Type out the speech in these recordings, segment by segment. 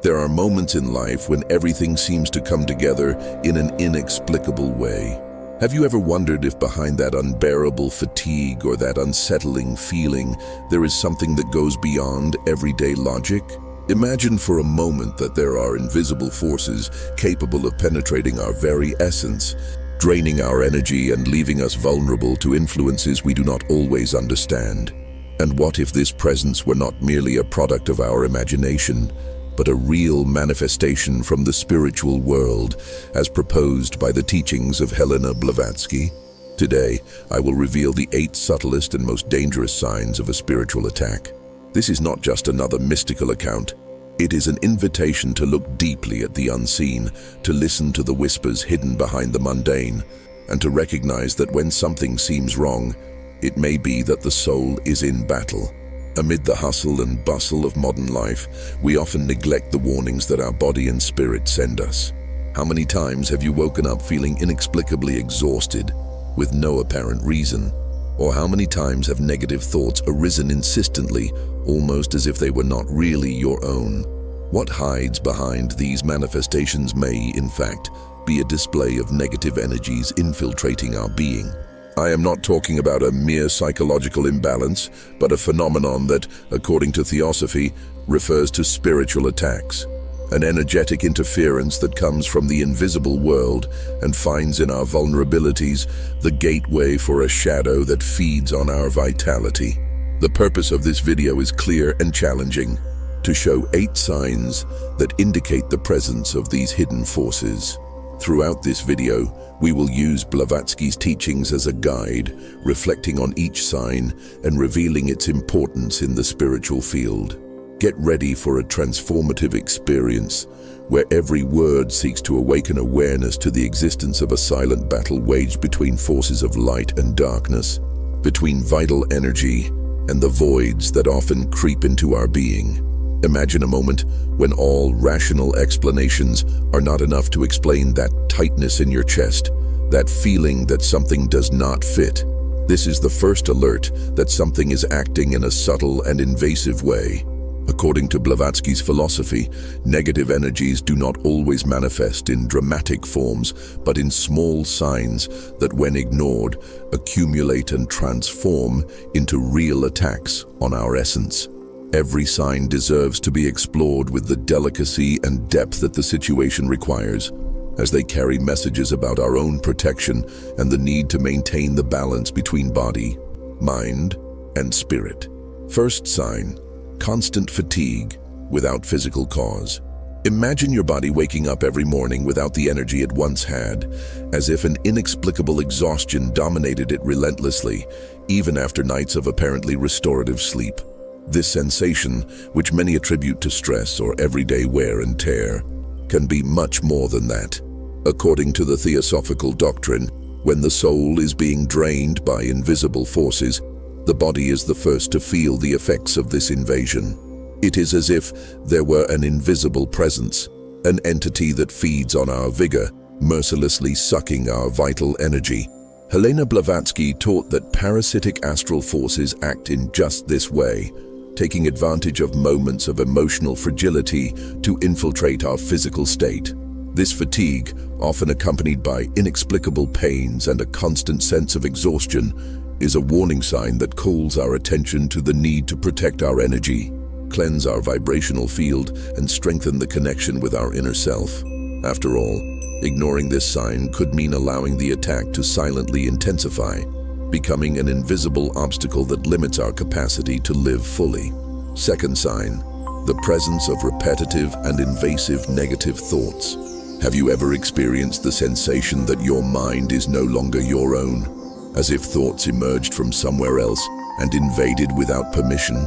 There are moments in life when everything seems to come together in an inexplicable way. Have you ever wondered if behind that unbearable fatigue or that unsettling feeling, there is something that goes beyond everyday logic? Imagine for a moment that there are invisible forces capable of penetrating our very essence, draining our energy and leaving us vulnerable to influences we do not always understand. And what if this presence were not merely a product of our imagination, but a real manifestation from the spiritual world, as proposed by the teachings of Helena Blavatsky? Today, I will reveal the 8 subtlest and most dangerous signs of a spiritual attack. This is not just another mystical account. It is an invitation to look deeply at the unseen, to listen to the whispers hidden behind the mundane, and to recognize that when something seems wrong, it may be that the soul is in battle. Amid the hustle and bustle of modern life, we often neglect the warnings that our body and spirit send us. How many times have you woken up feeling inexplicably exhausted, with no apparent reason? Or how many times have negative thoughts arisen insistently, almost as if they were not really your own? What hides behind these manifestations may, in fact, be a display of negative energies infiltrating our being. I am not talking about a mere psychological imbalance, but a phenomenon that, according to theosophy, refers to spiritual attacks, an energetic interference that comes from the invisible world and finds in our vulnerabilities the gateway for a shadow that feeds on our vitality. The purpose of this video is clear and challenging: to show 8 signs that indicate the presence of these hidden forces. Throughout this video, we will use Blavatsky's teachings as a guide, reflecting on each sign and revealing its importance in the spiritual field. Get ready for a transformative experience where every word seeks to awaken awareness to the existence of a silent battle waged between forces of light and darkness, between vital energy and the voids that often creep into our being. Imagine a moment when all rational explanations are not enough to explain that tightness in your chest, that feeling that something does not fit. This is the first alert that something is acting in a subtle and invasive way. According to Blavatsky's philosophy, negative energies do not always manifest in dramatic forms, but in small signs that, when ignored, accumulate and transform into real attacks on our essence. Every sign deserves to be explored with the delicacy and depth that the situation requires, as they carry messages about our own protection and the need to maintain the balance between body, mind, and spirit. First sign: constant fatigue without physical cause. Imagine your body waking up every morning without the energy it once had, as if an inexplicable exhaustion dominated it relentlessly, even after nights of apparently restorative sleep. This sensation, which many attribute to stress or everyday wear and tear, can be much more than that. According to the theosophical doctrine, when the soul is being drained by invisible forces, the body is the first to feel the effects of this invasion. It is as if there were an invisible presence, an entity that feeds on our vigor, mercilessly sucking our vital energy. Helena Blavatsky taught that parasitic astral forces act in just this way, taking advantage of moments of emotional fragility to infiltrate our physical state. This fatigue, often accompanied by inexplicable pains and a constant sense of exhaustion, is a warning sign that calls our attention to the need to protect our energy, cleanse our vibrational field, and strengthen the connection with our inner self. After all, ignoring this sign could mean allowing the attack to silently intensify, becoming an invisible obstacle that limits our capacity to live fully. Second sign: the presence of repetitive and invasive negative thoughts. Have you ever experienced the sensation that your mind is no longer your own, as if thoughts emerged from somewhere else and invaded without permission?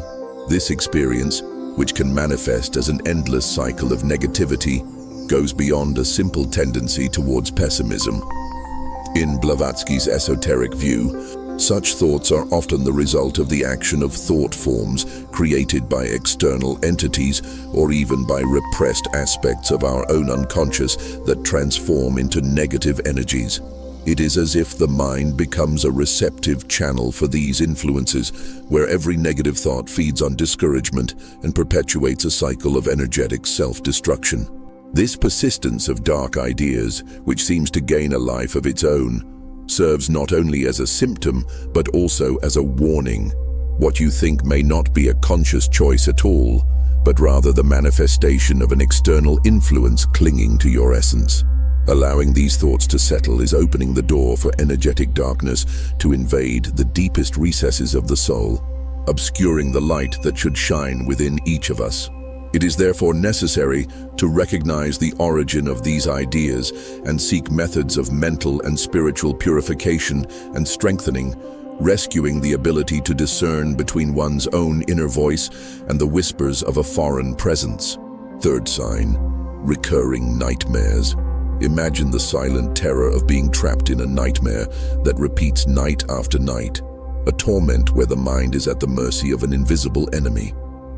This experience, which can manifest as an endless cycle of negativity, goes beyond a simple tendency towards pessimism. In Blavatsky's esoteric view, such thoughts are often the result of the action of thought forms created by external entities or even by repressed aspects of our own unconscious that transform into negative energies. It is as if the mind becomes a receptive channel for these influences, where every negative thought feeds on discouragement and perpetuates a cycle of energetic self-destruction. This persistence of dark ideas, which seems to gain a life of its own, serves not only as a symptom, but also as a warning. What you think may not be a conscious choice at all, but rather the manifestation of an external influence clinging to your essence. Allowing these thoughts to settle is opening the door for energetic darkness to invade the deepest recesses of the soul, obscuring the light that should shine within each of us. It is therefore necessary to recognize the origin of these ideas and seek methods of mental and spiritual purification and strengthening, rescuing the ability to discern between one's own inner voice and the whispers of a foreign presence. Third sign, recurring nightmares. Imagine the silent terror of being trapped in a nightmare that repeats night after night, a torment where the mind is at the mercy of an invisible enemy.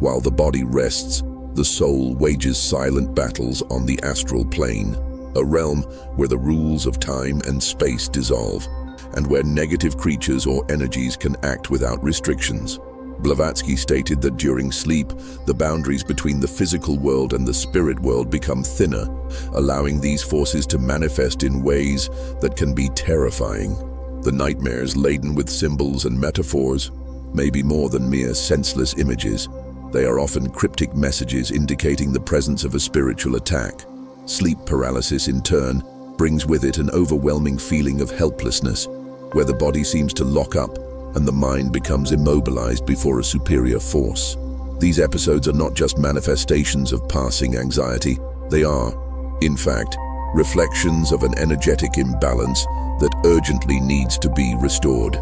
While the body rests, the soul wages silent battles on the astral plane, a realm where the rules of time and space dissolve, and where negative creatures or energies can act without restrictions. Blavatsky stated that during sleep, the boundaries between the physical world and the spirit world become thinner, allowing these forces to manifest in ways that can be terrifying. The nightmares, laden with symbols and metaphors, may be more than mere senseless images. They are often cryptic messages indicating the presence of a spiritual attack. Sleep paralysis, in turn, brings with it an overwhelming feeling of helplessness, where the body seems to lock up and the mind becomes immobilized before a superior force. These episodes are not just manifestations of passing anxiety. They are, in fact, reflections of an energetic imbalance that urgently needs to be restored.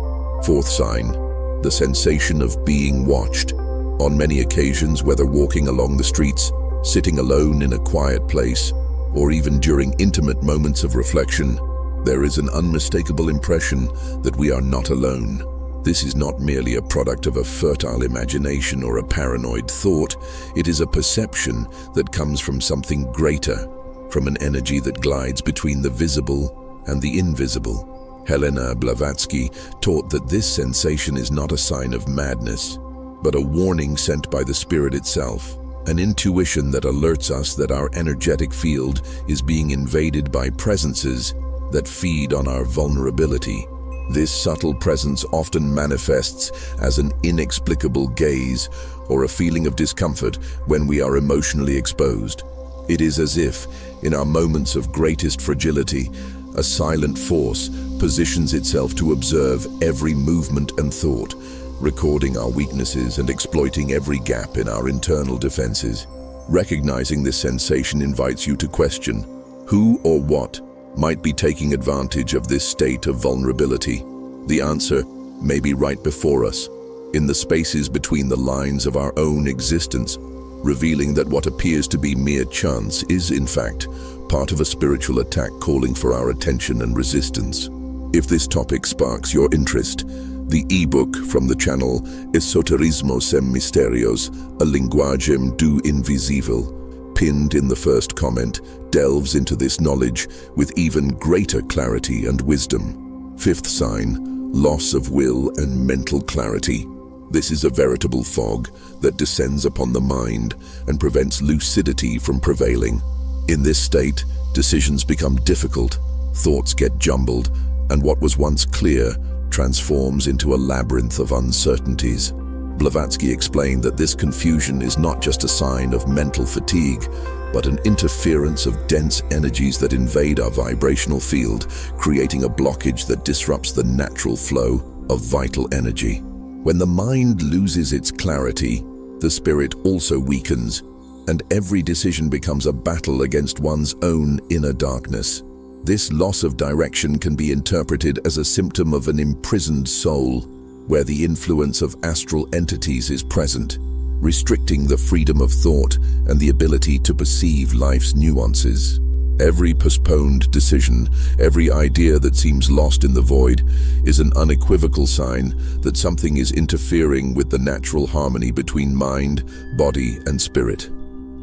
Fourth sign, the sensation of being watched. On many occasions, whether walking along the streets, sitting alone in a quiet place, or even during intimate moments of reflection, there is an unmistakable impression that we are not alone. This is not merely a product of a fertile imagination or a paranoid thought. It is a perception that comes from something greater, from an energy that glides between the visible and the invisible. Helena Blavatsky taught that this sensation is not a sign of madness, but a warning sent by the spirit itself, an intuition that alerts us that our energetic field is being invaded by presences that feed on our vulnerability. This subtle presence often manifests as an inexplicable gaze or a feeling of discomfort when we are emotionally exposed. It is as if, in our moments of greatest fragility, a silent force positions itself to observe every movement and thought, recording our weaknesses and exploiting every gap in our internal defenses. Recognizing this sensation invites you to question who or what might be taking advantage of this state of vulnerability. The answer may be right before us, in the spaces between the lines of our own existence, revealing that what appears to be mere chance is, in fact, part of a spiritual attack calling for our attention and resistance. If this topic sparks your interest, the ebook from the channel Esoterismo sem Misterios, a linguagem do invisível, pinned in the first comment, delves into this knowledge with even greater clarity and wisdom. Fifth sign, loss of will and mental clarity. This is a veritable fog that descends upon the mind and prevents lucidity from prevailing. In this state, decisions become difficult, thoughts get jumbled, and what was once clear transforms into a labyrinth of uncertainties. Blavatsky explained that this confusion is not just a sign of mental fatigue, but an interference of dense energies that invade our vibrational field, creating a blockage that disrupts the natural flow of vital energy. When the mind loses its clarity, the spirit also weakens, and every decision becomes a battle against one's own inner darkness. This loss of direction can be interpreted as a symptom of an imprisoned soul, where the influence of astral entities is present, restricting the freedom of thought and the ability to perceive life's nuances. Every postponed decision, every idea that seems lost in the void, is an unequivocal sign that something is interfering with the natural harmony between mind, body, and spirit.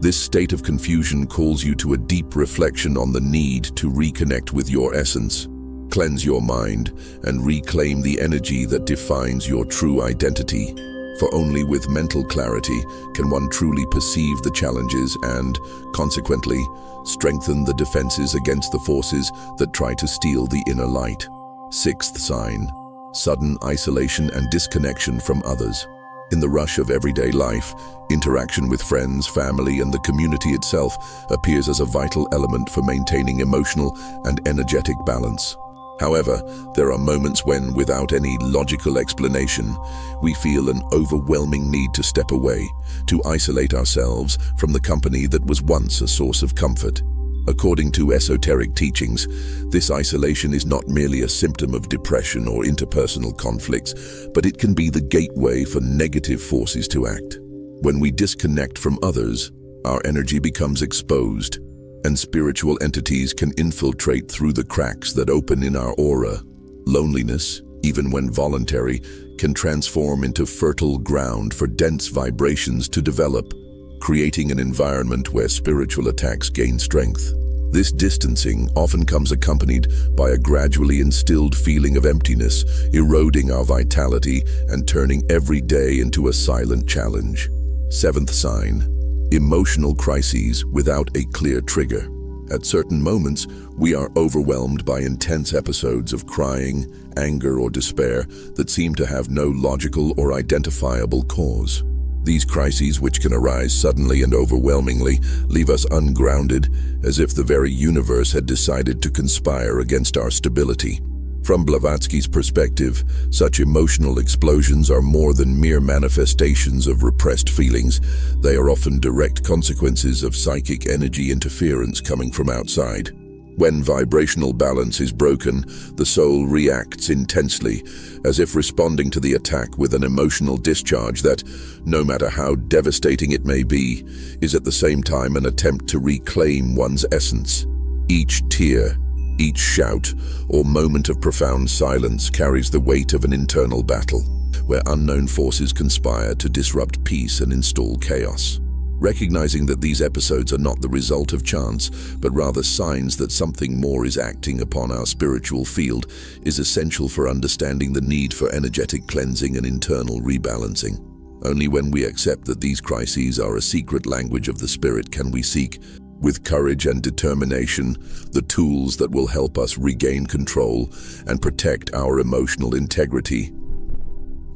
This state of confusion calls you to a deep reflection on the need to reconnect with your essence. Cleanse your mind and reclaim the energy that defines your true identity. For only with mental clarity can one truly perceive the challenges and, consequently, strengthen the defenses against the forces that try to steal the inner light. Sixth sign: sudden isolation and disconnection from others. In the rush of everyday life, interaction with friends, family, and the community itself appears as a vital element for maintaining emotional and energetic balance. However, there are moments when, without any logical explanation, we feel an overwhelming need to step away, to isolate ourselves from the company that was once a source of comfort. According to esoteric teachings, this isolation is not merely a symptom of depression or interpersonal conflicts, but it can be the gateway for negative forces to act. When we disconnect from others, our energy becomes exposed, and spiritual entities can infiltrate through the cracks that open in our aura. Loneliness, even when voluntary, can transform into fertile ground for dense vibrations to develop, creating an environment where spiritual attacks gain strength. This distancing often comes accompanied by a gradually instilled feeling of emptiness, eroding our vitality and turning every day into a silent challenge. Seventh sign: emotional crises without a clear trigger. At certain moments, we are overwhelmed by intense episodes of crying, anger, or despair that seem to have no logical or identifiable cause. These crises, which can arise suddenly and overwhelmingly, leave us ungrounded, as if the very universe had decided to conspire against our stability. From Blavatsky's perspective, such emotional explosions are more than mere manifestations of repressed feelings. They are often direct consequences of psychic energy interference coming from outside. When vibrational balance is broken, the soul reacts intensely, as if responding to the attack with an emotional discharge that, no matter how devastating it may be, is at the same time an attempt to reclaim one's essence. Each tear, each shout, or moment of profound silence carries the weight of an internal battle, where unknown forces conspire to disrupt peace and install chaos. Recognizing that these episodes are not the result of chance, but rather signs that something more is acting upon our spiritual field, is essential for understanding the need for energetic cleansing and internal rebalancing. Only when we accept that these crises are a secret language of the spirit can we seek, with courage and determination, the tools that will help us regain control and protect our emotional integrity.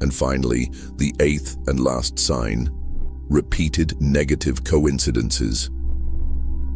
And finally, the eighth and last sign: repeated negative coincidences.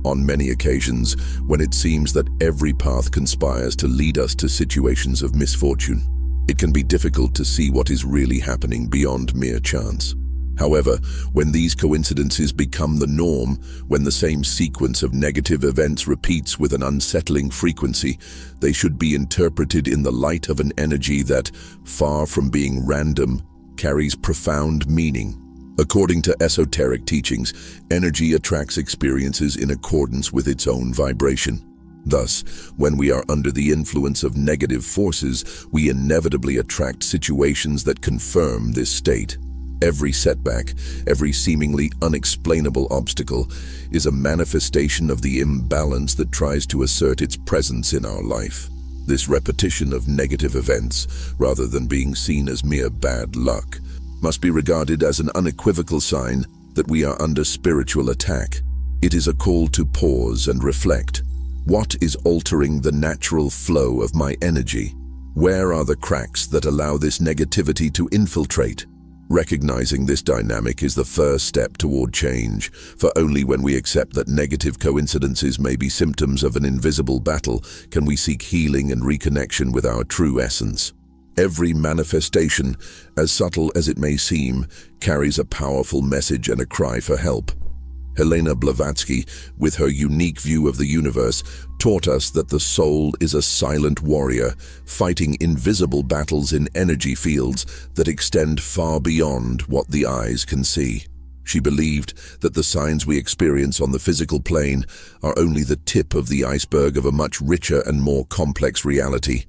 On many occasions, when it seems that every path conspires to lead us to situations of misfortune, it can be difficult to see what is really happening beyond mere chance. However, when these coincidences become the norm, when the same sequence of negative events repeats with an unsettling frequency, they should be interpreted in the light of an energy that, far from being random, carries profound meaning. According to esoteric teachings, energy attracts experiences in accordance with its own vibration. Thus, when we are under the influence of negative forces, we inevitably attract situations that confirm this state. Every setback, every seemingly unexplainable obstacle, is a manifestation of the imbalance that tries to assert its presence in our life. This repetition of negative events, rather than being seen as mere bad luck, must be regarded as an unequivocal sign that we are under spiritual attack. It is a call to pause and reflect. What is altering the natural flow of my energy? Where are the cracks that allow this negativity to infiltrate? Recognizing this dynamic is the first step toward change, for only when we accept that negative coincidences may be symptoms of an invisible battle can we seek healing and reconnection with our true essence. Every manifestation, as subtle as it may seem, carries a powerful message and a cry for help. Helena Blavatsky, with her unique view of the universe, taught us that the soul is a silent warrior, fighting invisible battles in energy fields that extend far beyond what the eyes can see. She believed that the signs we experience on the physical plane are only the tip of the iceberg of a much richer and more complex reality,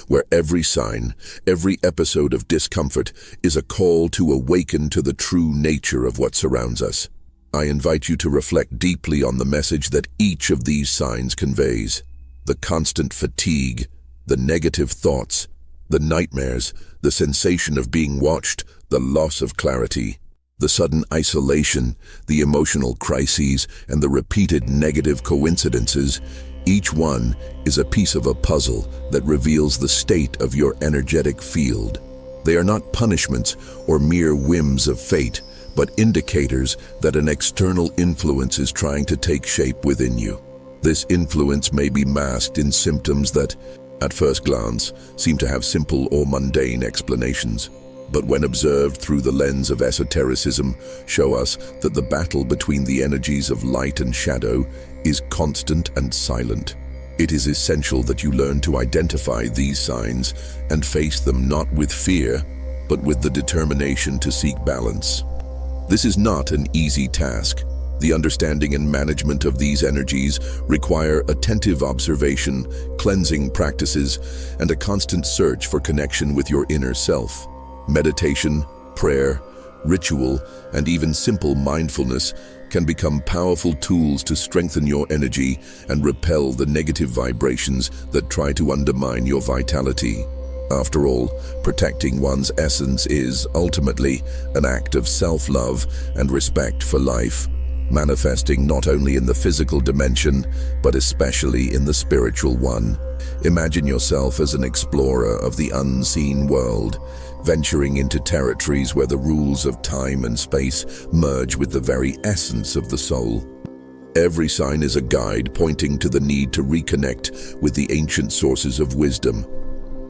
where every sign, every episode of discomfort is a call to awaken to the true nature of what surrounds us. I invite you to reflect deeply on the message that each of these signs conveys. The constant fatigue, The negative thoughts, the nightmares, the sensation of being watched, the loss of clarity, the sudden isolation, the emotional crises, and the repeated negative coincidences, each one is a piece of a puzzle that reveals the state of your energetic field. They are not punishments or mere whims of fate, but indicators that an external influence is trying to take shape within you. This influence may be masked in symptoms that, at first glance, seem to have simple or mundane explanations, but when observed through the lens of esotericism, show us that the battle between the energies of light and shadow is constant and silent. It is essential that you learn to identify these signs and face them not with fear, but with the determination to seek balance. This is not an easy task. The understanding and management of these energies require attentive observation, cleansing practices, and a constant search for connection with your inner self. Meditation, prayer, ritual, and even simple mindfulness can become powerful tools to strengthen your energy and repel the negative vibrations that try to undermine your vitality. After all, protecting one's essence is, ultimately, an act of self-love and respect for life, manifesting not only in the physical dimension, but especially in the spiritual one. Imagine yourself as an explorer of the unseen world, venturing into territories where the rules of time and space merge with the very essence of the soul. Every sign is a guide pointing to the need to reconnect with the ancient sources of wisdom,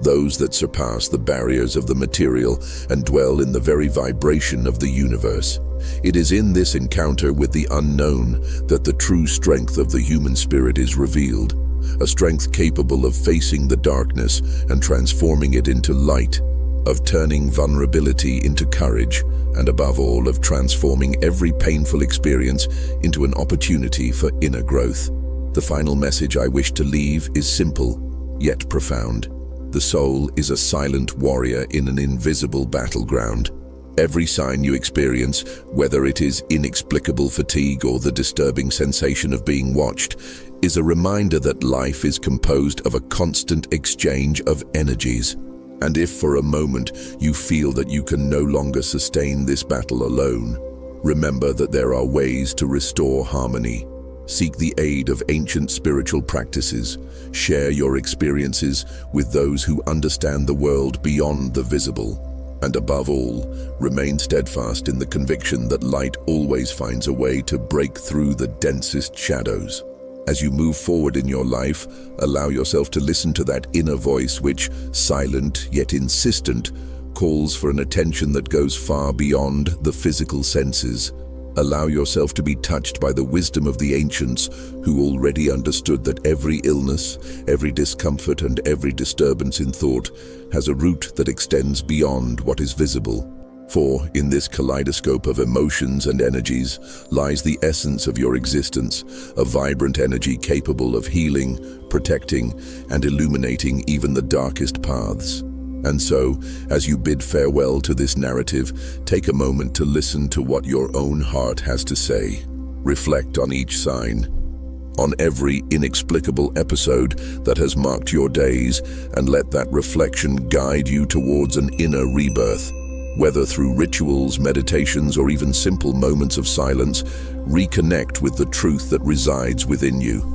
those that surpass the barriers of the material and dwell in the very vibration of the universe. It is in this encounter with the unknown that the true strength of the human spirit is revealed, a strength capable of facing the darkness and transforming it into light, of turning vulnerability into courage, and above all, of transforming every painful experience into an opportunity for inner growth. The final message I wish to leave is simple, yet profound. The soul is a silent warrior in an invisible battleground. Every sign you experience, whether it is inexplicable fatigue or the disturbing sensation of being watched, is a reminder that life is composed of a constant exchange of energies. And if for a moment you feel that you can no longer sustain this battle alone, remember that there are ways to restore harmony. Seek the aid of ancient spiritual practices. Share your experiences with those who understand the world beyond the visible. And above all, remain steadfast in the conviction that light always finds a way to break through the densest shadows. As you move forward in your life, allow yourself to listen to that inner voice which, silent yet insistent, calls for an attention that goes far beyond the physical senses. Allow yourself to be touched by the wisdom of the ancients who already understood that every illness, every discomfort, and every disturbance in thought has a root that extends beyond what is visible. For in this kaleidoscope of emotions and energies lies the essence of your existence, a vibrant energy capable of healing, protecting, and illuminating even the darkest paths. And so, as you bid farewell to this narrative, take a moment to listen to what your own heart has to say. Reflect on each sign, on every inexplicable episode that has marked your days, and let that reflection guide you towards an inner rebirth. Whether through rituals, meditations, or even simple moments of silence, reconnect with the truth that resides within you.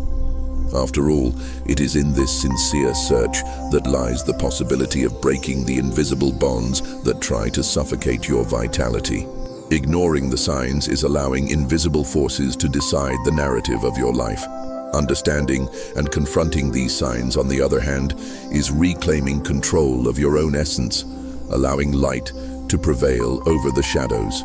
After all, it is in this sincere search that lies the possibility of breaking the invisible bonds that try to suffocate your vitality. Ignoring the signs is allowing invisible forces to decide the narrative of your life. Understanding and confronting these signs, on the other hand, is reclaiming control of your own essence, allowing light to prevail over the shadows.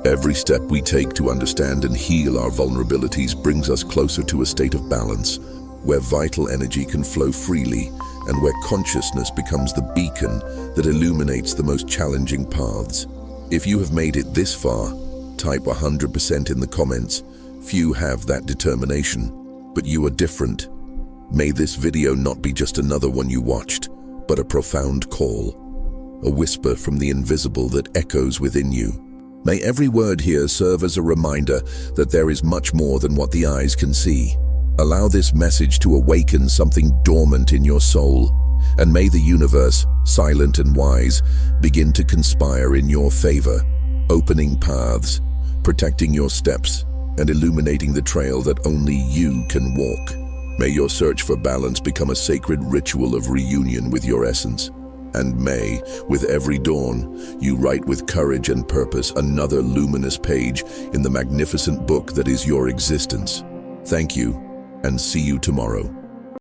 Every step we take to understand and heal our vulnerabilities brings us closer to a state of balance, where vital energy can flow freely and where consciousness becomes the beacon that illuminates the most challenging paths. If you have made it this far, type 100% in the comments. Few have that determination, but you are different. May this video not be just another one you watched, but a profound call, a whisper from the invisible that echoes within you. May every word here serve as a reminder that there is much more than what the eyes can see. Allow this message to awaken something dormant in your soul, And may the universe, silent and wise, begin to conspire in your favor, opening paths, protecting your steps, and illuminating the trail that only you can walk. May your search for balance become a sacred ritual of reunion with your essence. And may, with every dawn, you write with courage and purpose another luminous page in the magnificent book that is your existence. Thank you, and see you tomorrow.